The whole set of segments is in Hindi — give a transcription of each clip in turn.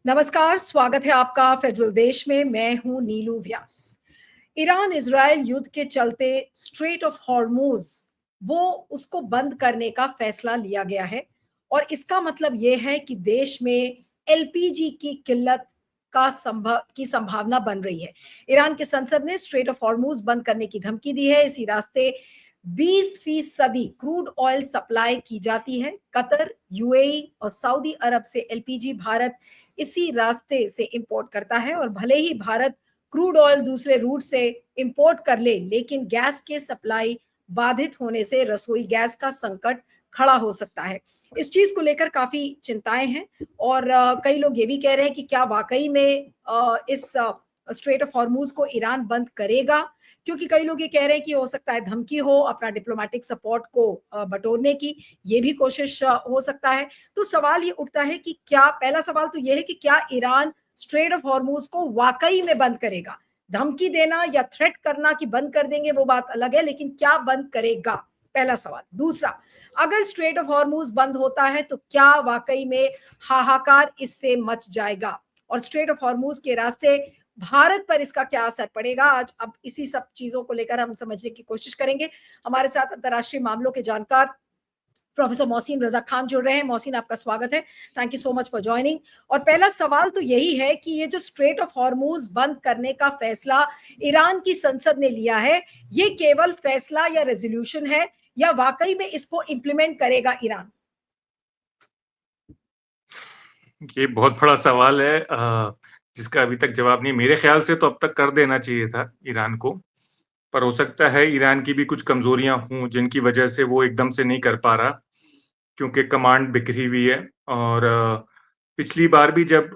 नमस्कार, स्वागत है आपका फेडरल देश में। मैं हूं नीलू व्यास। ईरान इजराइल युद्ध के चलते स्ट्रेट ऑफ हॉर्मूज वो उसको बंद करने का फैसला लिया गया है और इसका मतलब ये है कि देश में एलपीजी की किल्लत की संभावना बन रही है। ईरान की संसद ने स्ट्रेट ऑफ हॉर्मूज बंद करने की धमकी दी है। इसी रास्ते 20% क्रूड ऑयल सप्लाई की जाती है। कतर, यूएई और सऊदी अरब से एलपीजी भारत इसी रास्ते से इंपोर्ट करता है और भले ही भारत क्रूड ऑयल दूसरे रूट से इंपोर्ट कर ले, लेकिन गैस के सप्लाई बाधित होने से रसोई गैस का संकट खड़ा हो सकता है। इस चीज को लेकर काफी चिंताएं हैं और कई लोग ये भी कह रहे हैं कि क्या वाकई में इस स्ट्रेट ऑफ हॉर्मूज को ईरान बंद करेगा, क्योंकि कई लोग ये कह रहे हैं कि हो सकता है धमकी हो अपना डिप्लोमेटिक सपोर्ट को बटोरने की, ये भी कोशिश हो सकता है। तो सवाल ये उठता है कि क्या, पहला सवाल तो ये है कि क्या ईरान स्ट्रेट ऑफ हॉर्मूज को वाकई में बंद करेगा? धमकी देना या थ्रेट करना कि बंद कर देंगे वो बात अलग है, लेकिन क्या बंद करेगा, पहला सवाल। दूसरा, अगर स्ट्रेट ऑफ हॉर्मूज बंद होता है तो क्या वाकई में हाहाकार इससे मच जाएगा और स्ट्रेट ऑफ हॉर्मूज के रास्ते भारत पर इसका क्या असर पड़ेगा? आज अब इसी सब चीजों को लेकर हम समझने की कोशिश करेंगे। हमारे साथ अंतर्राष्ट्रीय मामलों के जानकार प्रोफेसर मोहसिन रजा खान जुड़ रहे हैं। मोहसिन, आपका स्वागत है। Thank you so much for joining. और पहला सवाल तो यही है कि ये जो स्ट्रेट ऑफ हॉर्मूज बंद करने का फैसला ईरान की संसद ने लिया है, ये केवल फैसला या रेजोल्यूशन है या वाकई में इसको इंप्लीमेंट करेगा ईरान? ये बहुत बड़ा सवाल है जिसका अभी तक जवाब नहीं। मेरे ख्याल से तो अब तक कर देना चाहिए था ईरान को, पर हो सकता है ईरान की भी कुछ कमजोरियां हों जिनकी वजह से वो एकदम से नहीं कर पा रहा, क्योंकि कमांड बिखरी हुई है। और पिछली बार भी जब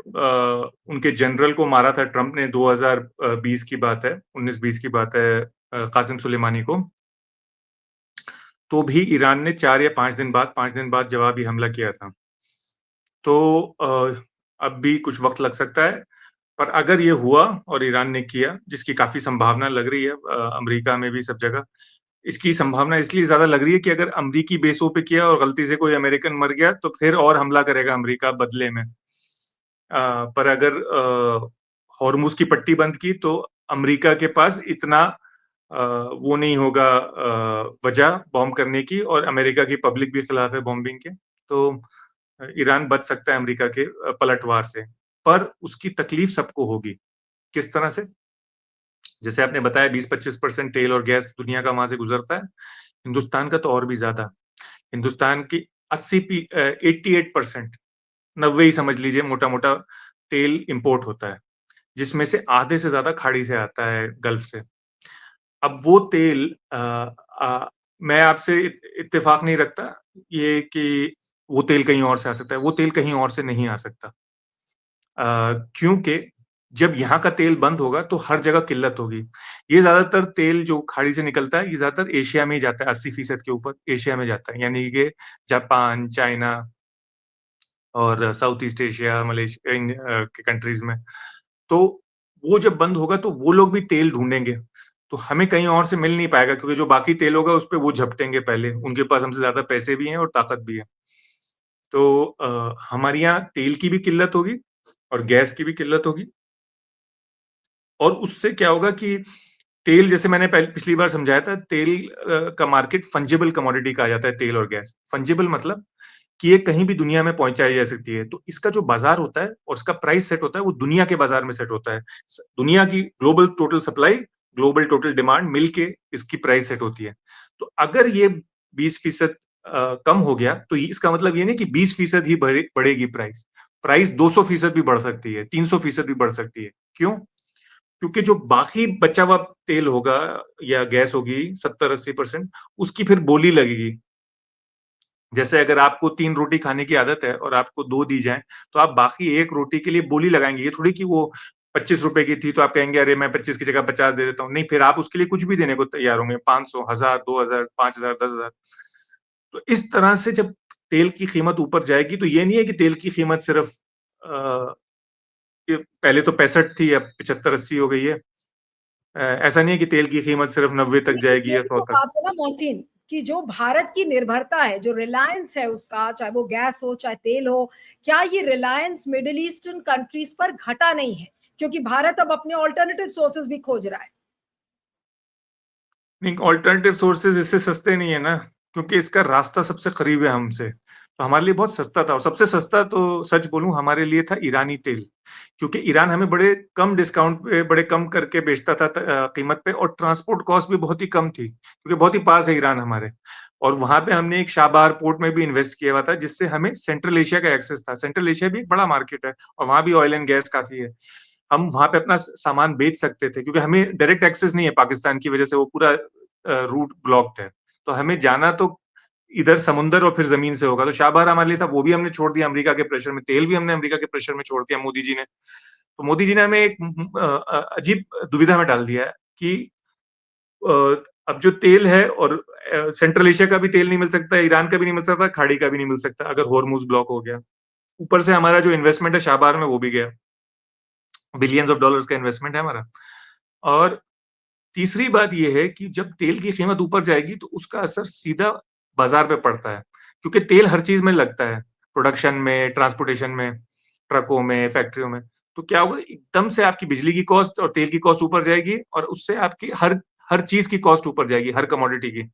उनके जनरल को मारा था ट्रंप ने, 2020 की बात है, 19-20 की बात है, कासिम सुलेमानी को, तो भी ईरान ने 5 दिन बाद जवाबी हमला किया था। तो अब भी कुछ वक्त लग सकता है, पर अगर ये हुआ और ईरान ने किया, जिसकी काफी संभावना लग रही है, अमेरिका में भी सब जगह इसकी संभावना इसलिए ज्यादा लग रही है कि अगर अमेरिकी बेसों पे किया और गलती से कोई अमेरिकन मर गया तो फिर और हमला करेगा अमेरिका बदले में। पर अगर हॉर्मुज की पट्टी बंद की तो अमेरिका के पास इतना वो नहीं होगा वजह बॉम्ब करने की, और अमेरिका की पब्लिक भी खिलाफ है बॉम्बिंग के। तो ईरान बच सकता है अमेरिका के पलटवार से, पर उसकी तकलीफ सबको होगी। किस तरह से? जैसे आपने बताया 20-25% तेल और गैस दुनिया का वहां से गुजरता है, हिंदुस्तान का तो और भी ज्यादा। हिंदुस्तान की 88%, 90 ही समझ लीजिए मोटा मोटा, तेल इंपोर्ट होता है, जिसमें से आधे से ज्यादा खाड़ी से आता है, गल्फ से। अब वो तेल मैं आपसे इत्तेफाक नहीं रखता ये कि वो तेल कहीं और से आ सकता है, वो तेल कहीं और से नहीं आ सकता। क्योंकि जब यहाँ का तेल बंद होगा तो हर जगह किल्लत होगी। ये ज्यादातर तेल जो खाड़ी से निकलता है, ये ज्यादातर एशिया में ही जाता है, 80% के ऊपर एशिया में जाता है, यानी कि जापान, चाइना और साउथ ईस्ट एशिया, मलेशिया, इन के कंट्रीज में। तो वो जब बंद होगा तो वो लोग भी तेल ढूंढेंगे, तो हमें कहीं और से मिल नहीं पाएगा, क्योंकि जो बाकी तेल होगा उस पर वो झपटेंगे पहले, उनके पास हमसे ज्यादा पैसे भी हैं और ताकत भी है। तो हमारे यहाँ तेल की भी किल्लत होगी और गैस की भी किल्लत होगी। और उससे क्या होगा कि तेल, जैसे मैंने पिछली बार समझाया था, तेल का मार्केट फंजिबल कमोडिटी कहा जाता है, तेल और गैस। फंजिबल मतलब कि ये कहीं भी दुनिया में पहुंचाई जा सकती है, तो इसका जो बाजार होता है और इसका प्राइस सेट होता है वो दुनिया के बाजार में सेट होता है। दुनिया की global total supply, global total demand मिलके इसकी प्राइस सेट होती है। तो अगर ये 20% कम हो गया तो इसका मतलब ये नहीं कि 20% ही बढ़ेगी प्राइस। प्राइस 200% भी बढ़ सकती है, 300% भी बढ़ सकती है। क्यों? क्योंकि जो बाकी बचा हुआ तेल होगा या गैस होगी, 70-80%, उसकी फिर बोली लगेगी। जैसे अगर आपको 3 रोटी खाने की आदत है और आपको 2 दी जाए, तो आप बाकी 1 रोटी के लिए बोली लगाएंगे। ये थोड़ी कि वो 25 रुपए की थी तो आप कहेंगे अरे मैं 25 की जगह 50 दे देता हूँ। नहीं, फिर आप उसके लिए कुछ भी देने को तैयार होंगे, 500, 1000, 2000, 5000, 10,000। तो इस तरह से जब तेल की कीमत ऊपर जाएगी, तो ये नहीं है कि तेल की कीमत सिर्फ पहले तो 65 थी, अब 75-80 हो गई है। ऐसा नहीं है कि तेल की कीमत सिर्फ 90 तक लेकिन जाएगी ये या भी 100 तो तक। बात है ना मोहसिन, कि जो भारत की निर्भरता है, जो रिलायंस है उसका, चाहे वो गैस हो, चाहे तेल हो, क्या ये रिलायंस मिडल ईस्टर्न कंट्रीज पर घटा नहीं है? क्योंकि भारत अब अपने ऑल्टरनेटिव सोर्सेज भी खोज रहा है। नहीं, ऑल्टरनेटिव सोर्सेज इससे सस्ते नहीं है ना, क्योंकि इसका रास्ता सबसे करीब है हमसे, तो हमारे लिए बहुत सस्ता था। और सबसे सस्ता तो सच बोलूं हमारे लिए था ईरानी तेल, क्योंकि ईरान हमें बड़े कम डिस्काउंट पे, बड़े कम करके बेचता था कीमत पे, और ट्रांसपोर्ट कॉस्ट भी बहुत ही कम थी, क्योंकि बहुत ही पास है ईरान हमारे। और वहां पे हमने एक शाबार पोर्ट में भी इन्वेस्ट किया हुआ था, जिससे हमें सेंट्रल एशिया का एक्सेस था। सेंट्रल एशिया भी एक बड़ा मार्केट है, और वहां भी ऑयल एंड गैस काफी है। हम वहां पे अपना सामान बेच सकते थे, क्योंकि हमें डायरेक्ट एक्सेस नहीं है पाकिस्तान की वजह से, वो पूरा रूट ब्लॉक्ड है। तो हमें जाना तो इधर समुंदर और फिर जमीन से होगा। तो शाहबार हमारे लिए था, वो भी हमने छोड़ दिया अमेरिका के प्रेशर में। तेल भी हमने अमेरिका के प्रेशर में छोड़ दिया मोदी जी ने। तो मोदी जी ने हमें एक अजीब दुविधा में डाल दिया है कि अब जो तेल है, और सेंट्रल एशिया का भी तेल नहीं मिल सकता, ईरान का भी नहीं मिल सकता, खाड़ी का भी नहीं मिल सकता अगर होर्मुज ब्लॉक हो गया। ऊपर से हमारा जो इन्वेस्टमेंट है शाहबार में वो भी गया, बिलियंस ऑफ डॉलर्स का इन्वेस्टमेंट है हमारा। और तीसरी बात ये है कि जब तेल की कीमत ऊपर जाएगी तो उसका असर सीधा बाजार पे पड़ता है, क्योंकि तेल हर चीज में लगता है, प्रोडक्शन में, ट्रांसपोर्टेशन में, ट्रकों में, फैक्ट्रियों में। तो क्या होगा, एकदम से आपकी बिजली की कॉस्ट और तेल की कॉस्ट ऊपर जाएगी, और उससे आपकी हर हर चीज की कॉस्ट ऊपर जाएगी, हर कमोडिटी की।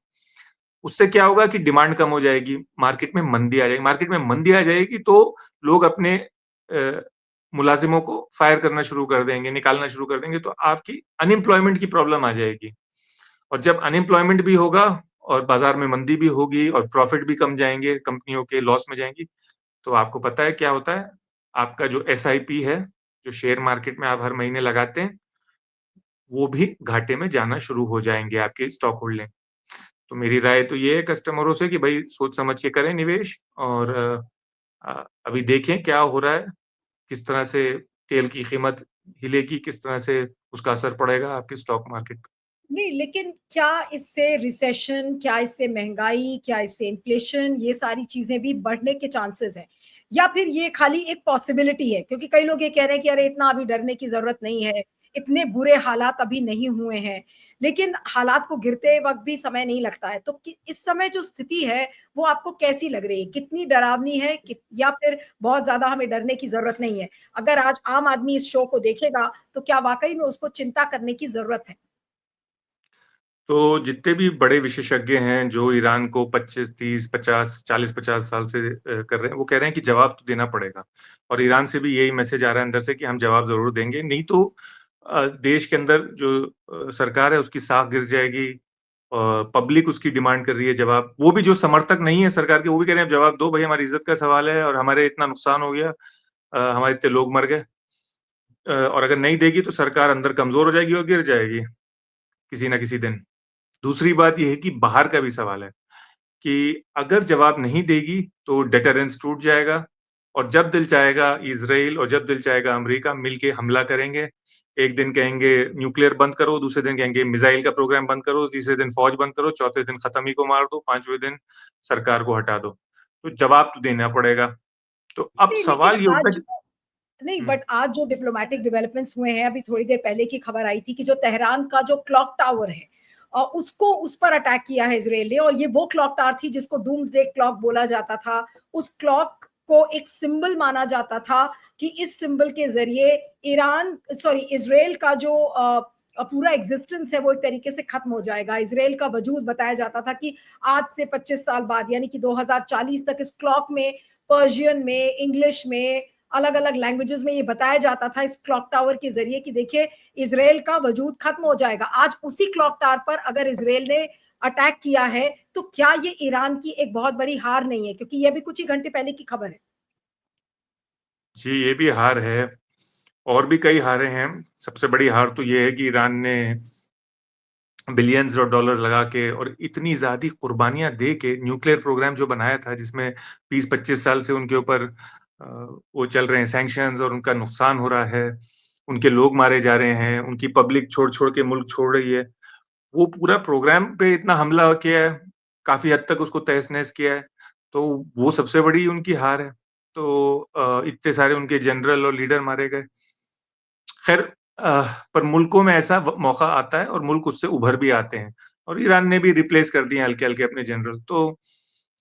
उससे क्या होगा कि डिमांड कम हो जाएगी, मार्केट में मंदी आ जाएगी। मार्केट में मंदी आ जाएगी तो लोग अपने मुलाजिमों को फायर करना शुरू कर देंगे, निकालना शुरू कर देंगे, तो आपकी अनएम्प्लॉयमेंट की प्रॉब्लम आ जाएगी। और जब अनएम्प्लॉयमेंट भी होगा और बाजार में मंदी भी होगी और प्रॉफिट भी कम जाएंगे, कंपनियों के लॉस में जाएंगी, तो आपको पता है क्या होता है, आपका जो एसआईपी है, जो शेयर मार्केट में आप हर महीने लगाते हैं, वो भी घाटे में जाना शुरू हो जाएंगे आपके स्टॉक होल्डिंग। तो मेरी राय तो ये है कस्टमरों से कि भाई सोच समझ के करें निवेश, और अभी देखें क्या हो रहा है, किस तरह से तेल की कीमत हिलेगी, किस तरह से उसका असर पड़ेगा आपके स्टॉक मार्केट पे। नहीं, लेकिन क्या इससे रिसेशन, क्या इससे महंगाई, क्या इससे इन्फ्लेशन, ये सारी चीजें भी बढ़ने के चांसेस हैं, या फिर ये खाली एक पॉसिबिलिटी है? क्योंकि कई लोग ये कह रहे हैं कि अरे इतना अभी डरने की जरूरत नहीं है, इतने बुरे हालात अभी नहीं हुए हैं। लेकिन हालात को गिरते वक्त भी समय नहीं लगता है, तो इस समय जो स्थिति है वो आपको कैसी लग रही है? कितनी डरावनी है, या फिर बहुत ज्यादा हमें डरने की जरूरत नहीं है? अगर आज आम आदमी इस शो को देखेगा तो क्या वाकई में उसको चिंता करने की जरूरत है? तो जितने भी बड़े विशेषज्ञ हैं जो ईरान को 25, 30, 50, 40, 50 साल से कर रहे हैं, वो कह रहे हैं कि जवाब तो देना पड़ेगा। और ईरान से भी यही मैसेज आ रहा है अंदर से कि हम जवाब जरूर देंगे, नहीं तो देश के अंदर जो सरकार है उसकी साख गिर जाएगी। पब्लिक उसकी डिमांड कर रही है जवाब। वो भी जो समर्थक नहीं है सरकार के, वो भी कह रहे हैं जवाब दो भाई, हमारी इज्जत का सवाल है और हमारे इतना नुकसान हो गया, हमारे इतने लोग मर गए। और अगर नहीं देगी तो सरकार अंदर कमजोर हो जाएगी और गिर जाएगी किसी ना किसी दिन। दूसरी बात ये है कि बाहर का भी सवाल है कि अगर जवाब नहीं देगी तो डेटरेंस टूट जाएगा, और जब दिल चाहेगा इजराइल और जब दिल चाहेगा अमेरिका मिलके हमला करेंगे। एक दिन कहेंगे न्यूक्लियर बंद करो, दूसरे दिन कहेंगे मिसाइल का प्रोग्राम बंद करो, तीसरे दिन फौज बंद करो, चौथे दिन खत्म ही को मार दो, पांचवें दिन सरकार को हटा दो। तो जवाब तो देना पड़ेगा। तो अब नहीं, लेकिन सवाल ये आज उठता है जो नहीं, हम्म, बट आज जो डिप्लोमेटिक डेवलपमेंट्स हुए हैं, अभी थोड़ी देर पहले की खबर आई थी कि जो तेहरान का जो क्लॉक टावर है, उसको उस पर अटैक किया है इसराइल ने, और ये वो क्लॉक टावर थी जिसको डूम्सडे क्लॉक बोला जाता था। उस क्लॉक को एक सिंबल माना जाता था कि इस सिंबल के जरिए ईरान, सॉरी, इसराइल का जो पूरा एग्जिस्टेंस है वो एक तरीके से खत्म हो जाएगा। इसराइल का वजूद बताया जाता था कि आज से 25 साल बाद, यानी कि 2040 तक, इस क्लॉक में पर्शियन में, इंग्लिश में, अलग अलग लैंग्वेजेस में ये बताया जाता था इस क्लॉक टावर के जरिए कि देखिए इसराइल का वजूद खत्म हो जाएगा। आज उसी क्लॉक टावर पर अगर इसराइल ने अटैक किया है तो क्या ये ईरान की एक बहुत बड़ी हार नहीं है? क्योंकि ये भी कुछ ही घंटे पहले की खबर है। जी ये भी हार है, और भी कई हारें हैं। सबसे बड़ी हार तो ये है कि ईरान ने बिलियंस ऑफ डॉलर्स लगा के और इतनी ज्यादा कुर्बानियां दे के न्यूक्लियर प्रोग्राम जो बनाया था, जिसमें 20-25 साल से उनके ऊपर वो चल रहे हैं सैंक्शंस, और उनका नुकसान हो रहा है, उनके लोग मारे जा रहे हैं, उनकी पब्लिक छोड़ छोड़ के मुल्क छोड़ रही है। वो पूरा प्रोग्राम पे इतना हमला किया है, काफी हद तक उसको तहस नहस किया है। तो वो सबसे बड़ी उनकी हार है। तो इतने सारे उनके जनरल और लीडर मारे गए। खैर, पर मुल्कों में ऐसा मौका आता है और मुल्क उससे उभर भी आते हैं। और ईरान ने भी रिप्लेस कर दिए हल्के-हल्के अपने जनरल। तो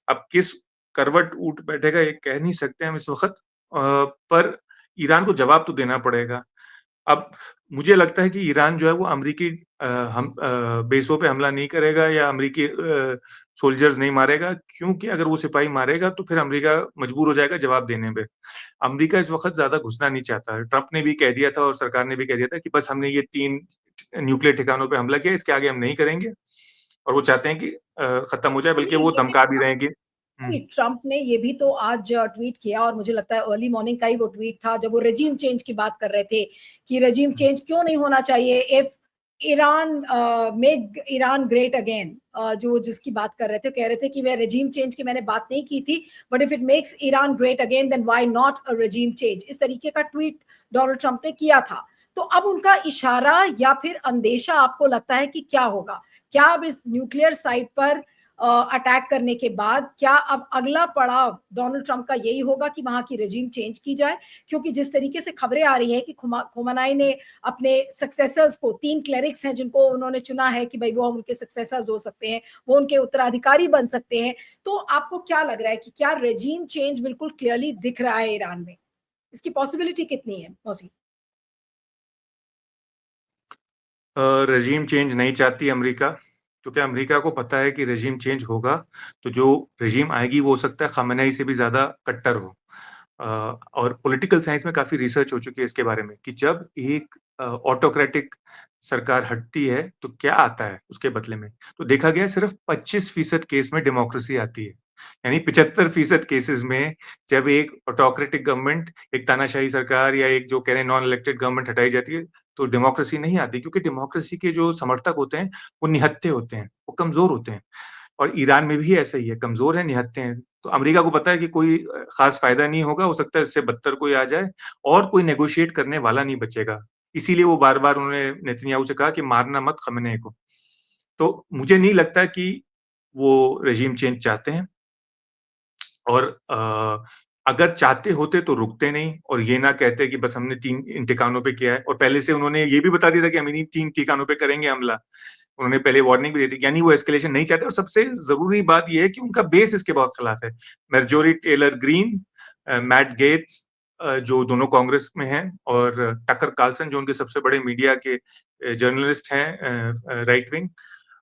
अब किस करवट ऊठ बैठेगा ये कह नहीं सकते हम इस वक़्त, पर ईरान को जवाब तो देना पड़ेगा। अब मुझे लगता है कि ईरान जो है वो अमरीकी बेसों पे हमला नहीं करेगा या अमरीकी सोल्जर्स नहीं मारेगा, क्योंकि अगर वो सिपाही मारेगा तो फिर अमेरिका मजबूर हो जाएगा जवाब देने पे। अमेरिका इस वक़्त ज़्यादा घुसना नहीं चाहता है। ट्रम्प ने भी कह दिया था और सरकार ने भी कह दिया था कि बस हमने ये 3 न्यूक्लियर ठिकानों पे हमला किया, इसके आगे हम नहीं करेंगे और वो चाहते हैं कि खत्म हो जाए, बल्कि नहीं, वो ये भी धमका भी रहे हैं कि हुँ। नहीं, ट्रम्प ने ये भी तो आज ट्वीट किया और मुझे लगता है अर्ली मॉर्निंग का ही वो ट्वीट था जब वो रेजिम चेंज की बात कर रहे थे कि रेजिम हुँ। चेंज क्यों नहीं होना चाहिए if Iran make Iran great again, जो जिसकी बात कर रहे थे कह रहे थे कि मैं रेजिम चेंज की मैंने बात नहीं की थी, but if it makes Iran great again then why not a regime change, इस तरीके का ट्वीट डोनाल्ड ट्रम्प ने किया था। तो अब उनका इशारा या फिर अंदेशा आपको लगता है कि क्या होगा? क्या अब इस न्यूक्लियर साइट पर अटैक करने के बाद क्या अब अगला पड़ाव डोनाल्ड ट्रंप का यही होगा कि वहां की रेजिम चेंज की जाए? क्योंकि जिस तरीके से खबरें आ रही हैं कि खुमानाई ने अपने सक्सेसर्स को, 3 क्लेरिक्स हैं जिनको उन्होंने चुना है कि भाई वो उनके सक्सेसर्स हो सकते हैं, वो उनके उत्तराधिकारी बन सकते हैं। तो आपको क्या लग रहा है कि क्या रेजिम चेंज बिल्कुल क्लियरली दिख रहा है ईरान में? इसकी पॉसिबिलिटी कितनी है मौसी? रेजीम चेंज नहीं चाहती अमेरिका, क्योंकि अमेरिका को पता है कि रेजीम चेंज होगा, तो जो रेजीम आएगी वो हो सकता है ख़ामेनेई से भी ज़्यादा कट्टर हो। अ, और पॉलिटिकल साइंस में काफ़ी रिसर्च हो चुकी है इसके बारे में कि जब एक ऑटोक्रेटिक सरकार हटती है, तो क्या आता है उसके बदले में? तो देखा गया है सिर्फ़ 25% केस में डेमोक्रेसी आती है। यानी 75% केसेज़ में जब एक ऑटोक्रेटिक गवर्नमेंट, एक तानाशाही सरकार या एक जो कह रहे हैं नॉन इलेक्टेड गवर्नमेंट हटाई जाती है, तो डेमोक्रेसी नहीं आती, क्योंकि डेमोक्रेसी के जो समर्थक होते हैं, वो निहत्थे होते हैं, वो कमज़ोर होते हैं। और ईरान में भी ऐसा ही है, कमज़ोर हैं, निहत्थे हैं। तो अमेरिका को पता है कि कोई ख़ास फ़ायदा नहीं होगा, हो सकता है इससे बदतर कोई आ जाए और कोई नेगोशिएट करने वाला नहीं बचेगा। इसीलिए वो बार-बार उन्होंने नेतन्याहू से कहा कि मारना मत ख़amenei को। तो मुझे नहीं लगता कि वो रेज़ीम चेंज चाहते हैं और अगर चाहते होते तो रुकते नहीं और ये ना कहते कि बस हमने 3 इन ठिकानों पे किया है, और पहले से उन्होंने ये भी बता दिया था कि हम इन्हीं 3 ठिकानों पे करेंगे हमला। उन्होंने पहले वार्निंग भी दे दी, यानी वो एस्केलेशन नहीं चाहते, और सबसे ज़रूरी बात ये है कि उनका बेस इसके बहुत खिलाफ है। Marjorie Taylor Greene, Matt Gaetz, जो दोनों कांग्रेस में हैं, और टकर कार्लसन जो उनके सबसे बड़े मीडिया के जर्नलिस्ट हैं, राइट विंग,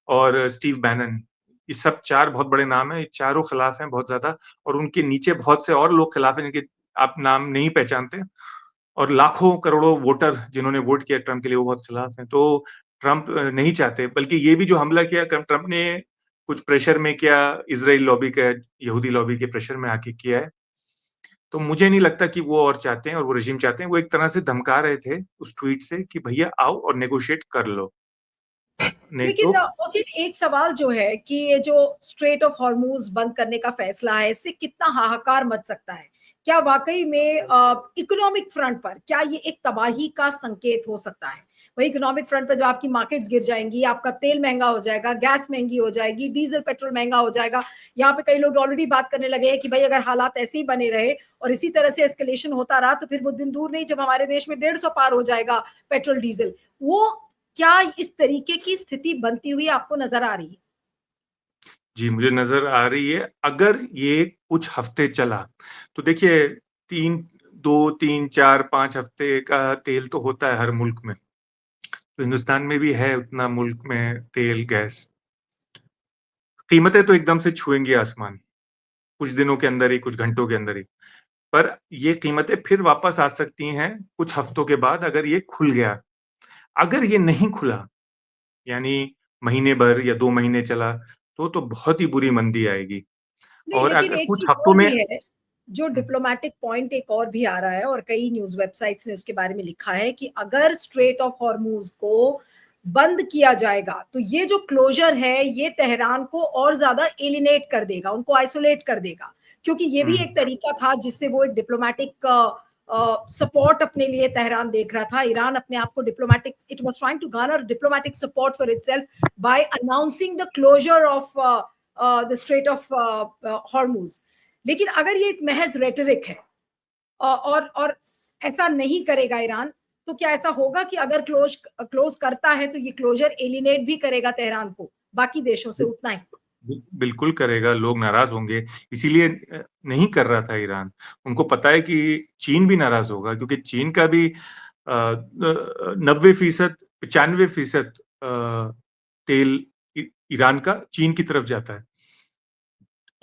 और स्टीव बैनन। ये सब 4 बहुत बड़े नाम हैं, ये चारों खिलाफ हैं बहुत ज़्यादा, और उनके नीचे बहुत से और लोग खिलाफ हैं जिनके आप नाम नहीं पहचानते, और लाखों करोड़ों वोटर जिन्होंने वोट किया ट्रम्प के लिए, वो बहुत खिलाफ हैं। तो ट्रम्प नहीं चाहते, बल्कि ये भी जो हमला किया ट्रम्प ने कुछ प्रेशर में किया, इज़राइल लॉबी का, यहूदी लॉबी के प्रेशर में आके किया है। तो मुझे नहीं लगता कि वो और चाहते हैं और वो रेजिम चाहते हैं। वो एक तरह से धमका रहे थे उस ट्वीट से कि भैया आओ और नेगोशिएट कर लो, नहीं लेकिन तो मोहसिन, एक सवाल जो है कि ये जो स्ट्रेट ऑफ हॉर्मूज बंद करने का फैसला है, इससे कितना हाहाकार मच सकता है? क्या वाकई में इकोनॉमिक फ्रंट पर क्या ये एक तबाही का संकेत हो सकता है? वही इकोनॉमिक फ्रंट पर जब आपकी मार्केट्स गिर जाएंगी, आपका तेल महंगा हो जाएगा, गैस महंगी हो जाएगी, डीजल पेट्रोल महंगा हो जाएगा। यहाँ पे कई लोग ऑलरेडी बात करने लगे हैं कि भाई अगर हालात ऐसे ही बने रहे और इसी तरह से एस्केलेशन होता रहा तो फिर वो दिन दूर नहीं जब हमारे देश में 150 पार हो जाएगा पेट्रोल डीजल। वो क्या इस तरीके की स्थिति बनती हुई आपको नज़र आ रही है? जी, मुझे नज़र आ रही है। अगर ये कुछ हफ़्ते चला, तो देखिए 3 2, 3, 4, 5 हफ़्ते का तेल तो होता है हर मुल्क में। तो हिंदुस्तान में भी है उतना मुल्क में तेल, गैस। कीमतें तो एकदम से छुएँगी आसमान, कुछ दिनों के अंदर ही, कुछ घंटों के अंदर ही। पर ये कीमतें फिर वापस आ सकती हैं कुछ हफ़्तों के बाद, अगर ये खुल गया। अगर ये नहीं खुला, यानी महीने भर या 2 महीने चला, तो बहुत ही बुरी मंदी आएगी। नहीं, और लेकिन अगर एक कुछ चीज़ हफ्तों और में भी है, जो हुँ, डिप्लोमैटिक पॉइंट एक और भी आ रहा है और कई न्यूज़ वेबसाइट्स ने उसके बारे में लिखा है कि अगर स्ट्रेट ऑफ हॉर्मूज़ को बंद किया जाएगा, तो ये जो क्लोज़र है, ये तेहरान को और ज़्यादा एलिनेट कर देगा, उनको आइसोलेट कर देगा। क्योंकि ये भी हुँ, एक तरीका था जिससे वो एक डिप्लोमैटिक सपोर्ट अपने लिए तेहरान देख रहा था। ईरान अपने आप को diplomatic, it was trying to garner diplomatic support for itself by announcing the closure of the Strait of Hormuz. लेकिन अगर ये एक महज रेटरिक है और ऐसा नहीं करेगा ईरान, तो क्या ऐसा होगा कि अगर क्लोज क्लोज करता है तो ये क्लोजर एलिनेट भी करेगा तेहरान को, बाकी देशों से उतना ही। बिल्कुल करेगा, लोग नाराज होंगे, इसीलिए नहीं कर रहा था ईरान। उनको पता है कि चीन भी नाराज होगा, क्योंकि चीन का भी 90% 95% तेल ईरान का चीन की तरफ जाता है,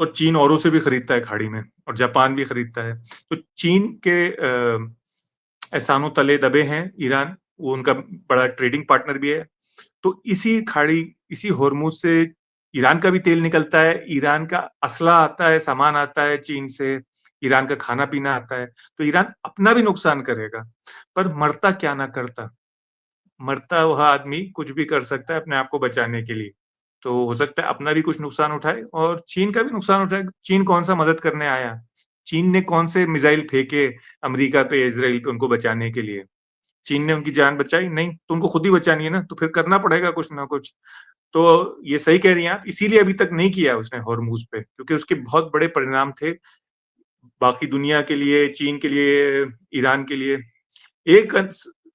और चीन औरों से भी खरीदता है खाड़ी में, और जापान भी खरीदता है। तो चीन के एहसानों तले दबे हैं ईरान, वो उनका बड़ा ट्रेडिंग पार्टनर भी है। तो इसी खाड़ी, इसी होर्मुज से ईरान का भी तेल निकलता है, ईरान का असला आता है, सामान आता है चीन से, ईरान का खाना-पीना आता है, तो ईरान अपना भी नुकसान करेगा। पर मरता क्या ना करता, मरता वह आदमी कुछ भी कर सकता है अपने आप को बचाने के लिए। तो हो सकता है अपना भी कुछ नुकसान उठाए और चीन का भी नुकसान उठाए। चीन कौन-सा मदद करने आया? चीन ने कौन से मिसाइल फेंके अमेरिका पे, इज़राइल पे उनको बचाने के लिए? चीन ने उनकी जान बचाई? नहीं, तो उनको खुद ही बचानी है ना, तो फिर करना पड़ेगा कुछ ना कुछ। तो ये सही कह रही हैं आप, इसीलिए अभी तक नहीं किया उसने हॉर्मूज़ पे, क्योंकि उसके बहुत बड़े परिणाम थे, बाकी दुनिया के लिए, चीन के लिए, ईरान के लिए। एक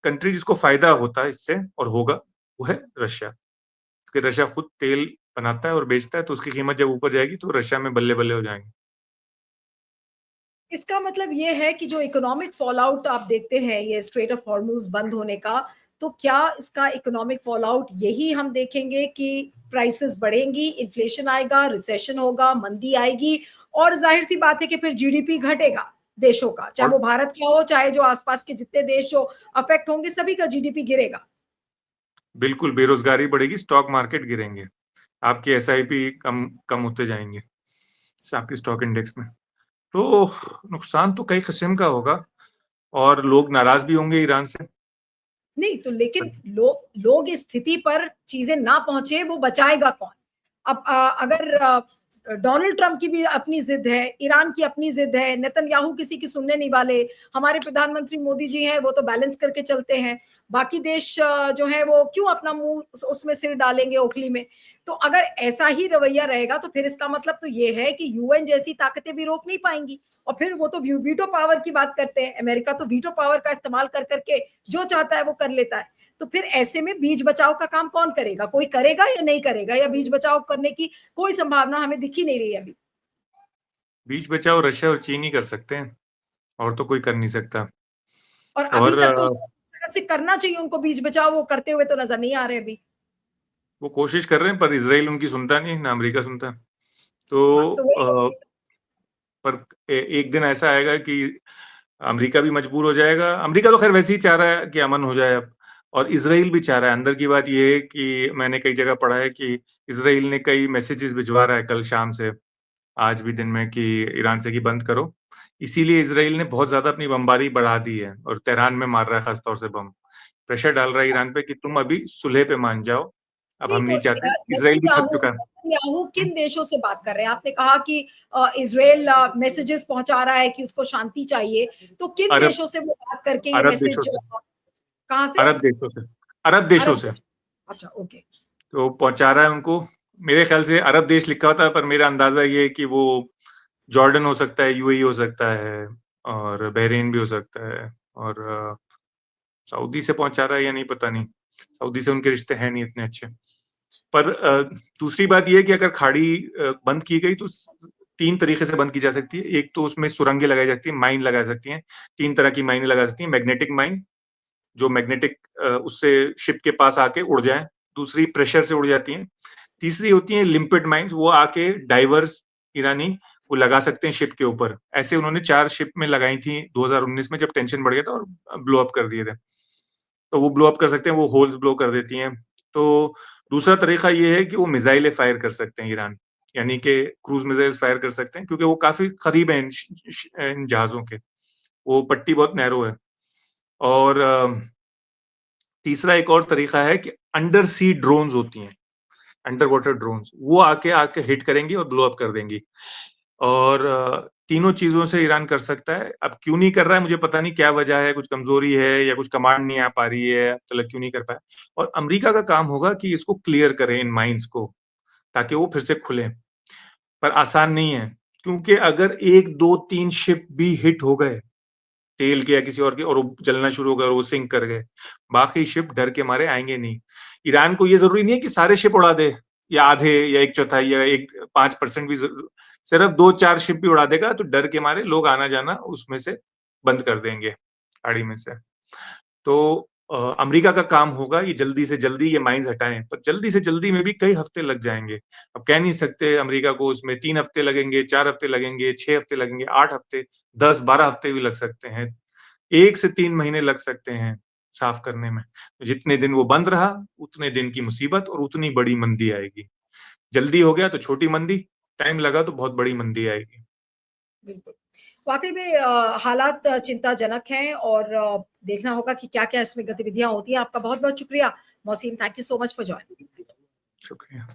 कंट्री जिसको फ़ायदा होता है इससे और होगा, वो है रशिया। क्योंकि रशिया खुद तेल बनाता है और बेचता है, तो उसकी कीमत जब ऊपर जाएगी, तो रशिया में बल्ले-बल्ले हो जाएँगे। इसका मतलब ये है कि जो इकोनॉमिक फॉलआउट आप देखते हैं ये स्ट्रेट ऑफ हॉर्मूज बंद होने का, तो क्या इसका इकोनॉमिक फॉलआउट यही हम देखेंगे कि प्राइसेस बढ़ेंगी, इन्फ्लेशन आएगा, रिसेशन होगा, मंदी आएगी और जाहिर सी बात है कि फिर जीडीपी घटेगा देशों का, चाहे और वो भारत का हो, चाहे जो आसपास के जितने देश जो अफेक्ट होंगे, सभी का जीडीपी गिरेगा। बिल्कुल बेरोज़गारी बढ़ेगी, स्टॉक मार्केट गिरेंगे। आपके एसआईपी कम कम होते जाएँगे, आपके स्टॉक इंडेक्स में। तो नुकसान तो कई किस्म का होगा, और लोग नाराज़ भी होंगे ईरान से। नहीं तो लेकिन लोग इस स्थिति पर चीजें ना पहुंचे वो बचाएगा कौन? अब अगर डोनाल्ड ट्रंप की भी अपनी जिद है, ईरान की अपनी जिद है, नेतन्याहू किसी की सुनने नहीं वाले, हमारे प्रधानमंत्री मोदी जी हैं वो तो बैलेंस करके चलते हैं, बाकी देश जो है वो क्यों अपना मुंह उसमें सिर डालेंगे ओखली में? तो अगर ऐसा ही रवैया रहेगा तो फिर इसका मतलब तो ये है कि यूएन जैसी ताकतें भी रोक नहीं पाएंगी, और फिर वो तो वीटो पावर की बात करते हैं, अमेरिका तो वीटो पावर का इस्तेमाल कर करके जो चाहता है वो कर लेता है। तो फिर ऐसे में बीज बचाव का काम कौन करेगा? कोई करेगा या नहीं करेगा, या बीज बचाव करने की कोई संभावना हमें दिख ही नहीं रही अभी। बीच बचाव रशिया और चीन ही कर सकते हैं, और तो कोई कर नहीं सकता। और अभी और तक तो तरह से करना चाहिए उनको बीज बचाव, वो करते हुए तो नजर नहीं आ रहे अभी। वो कोशिश कर रहे हैं, पर इज़राइल उनकी सुनता नहीं, ना अमेरिका सुनता। हाँ तो तो वही। पर एक दिन ऐसा आएगा कि अमेरिका भी मजबूर हो जाएगा। अमेरिका तो खैर वैसे ही चाह रहा है कि अमन हो जाए अब, और इज़राइल भी चाह रहा है। अंदर की बात ये है कि मैंने कई जगह पढ़ा है कि इज़राइल ने कई मैसेजेस भिजवा रहा है कल शाम से, आज भी दिन में, कि ईरान से कि बंद करो। इसीलिए इज़राइल ने बहुत ज़्यादा अपनी बमबारी बढ़ा दी है, और तेहरान में मार रहा है खास तौर से बम। प्रेशर डाल रहा है ईरान पे कि तुम अभी सुलह पे मान जाओ, अब नहीं हम तो नहीं चाहते। इज़राइल भी थक नेतन्याहू चुका है। नेतन्याहू हुँ, किन देशों से बात कर रहे हैं? आपने कहा कि इज़राइल मैसेजेस पहुंचा रहा है कि उसको शांति चाहिए, तो किन अरब देशों से वो बात करके ये अरब देशों मैसेज, से, कहाँ से? अरब देशों से, अरब देशों अरब से। देश। अच्छा, ओके। तो पहुँचा रहा है उनको। मेरे ख़्याल से अरब देश लिखा होता है, पर मेरा अंदाज़ा ये है कि वो जॉर्डन हो सकता है, यूएई हो सकता है, और बहरीन भी हो सकता है, और सऊदी से पहुँचा रहा है या नहीं पता नहीं। सऊदी से उनके रिश्ते हैं नहीं इतने अच्छे। पर दूसरी बात ये है कि अगर खाड़ी बंद की गई तो 3 तरीके से बंद की जा सकती है। एक तो उसमें सुरंगें लगाई जा सकती हैं, माइन लगा सकती हैं। 3 तरह की माइनें लगा सकती हैं। मैग्नेटिक माइन, जो मैग्नेटिक उससे शिप के पास आके उड़ जाएँ। दूसरी प्रेशर से उड़ जाती हैं। तीसरी होती हैं लिम्पिड माइन्स, वो आके डाइवर्स ईरानी वो लगा सकते हैं शिप के ऊपर। ऐसे उन्होंने 4 शिप में लगाई थी 2019 में, जब टेंशन बढ़ गया था, और ब्लो अप कर दिए थे। तो वो ब्लो अप कर सकते हैं, वो होल्स ब्लो कर देती हैं। तो दूसरा तरीका ये है कि वो मिसाइलें फायर कर सकते हैं ईरान, यानी कि क्रूज़ मिसाइल्स फायर कर सकते हैं, क्योंकि वो काफ़ी करीब हैं इन जहाज़ों के। वो पट्टी बहुत नैरो है। और तीसरा एक और तरीका है कि अंडर सी ड्रोन्स होती हैं, अंडर वाटर ड्रोन्स, वो आके आके हिट करेंगी और ब्लो अप कर देंगी। और तीनों चीज़ों से ईरान कर सकता है। अब क्यों नहीं कर रहा है मुझे पता नहीं, क्या वजह है, कुछ कमज़ोरी है या कुछ कमांड नहीं आ पा रही है, मतलब क्यों नहीं कर पाया। और अमेरिका का काम होगा कि इसको क्लियर करे इन माइन्स को, ताकि वो फिर से खुलें। पर आसान नहीं है, क्योंकि अगर 1, 2, 3 शिप भी हिट हो गए, तेल के या किसी और के, और वो जलना शुरू हो गए और वो सिंक कर गए, बाकी शिप डर के मारे आएँगे नहीं। ईरान को ये ज़रूरी नहीं है कि सारे शिप उड़ा दे, या आधे या 1/4 या 5% भी सिर्फ 2-4 शिप भी उड़ा देगा तो डर के मारे लोग आना जाना उसमें से बंद कर देंगे खाड़ी में से। तो अमेरिका का काम होगा ये जल्दी से जल्दी ये माइन्स हटाएं, पर जल्दी से जल्दी में भी कई हफ्ते लग जाएंगे। अब कह नहीं सकते अमेरिका को उसमें 3 हफ्ते लगेंगे, 4 हफ्ते लगेंगे, 6 हफ्ते लगेंगे, 8 हफ्ते, 10-12 हफ्ते भी लग सकते हैं। 1 से 3 महीने लग सकते हैं साफ करने में। जितने दिन वो बंद रहा, उतने दिन की मुसीबत और उतनी बड़ी मंदी आएगी। जल्दी हो गया तो छोटी मंदी, टाइम लगा तो बहुत बड़ी मंदी आएगी। बिल्कुल। वाक़ई में हालात चिंताजनक हैं और देखना होगा कि क्या-क्या इसमें गतिविधियाँ होती हैं। आपका बहुत-बहुत शुक्रिया Mohsin, thank you so much for joining. शुक्रिया।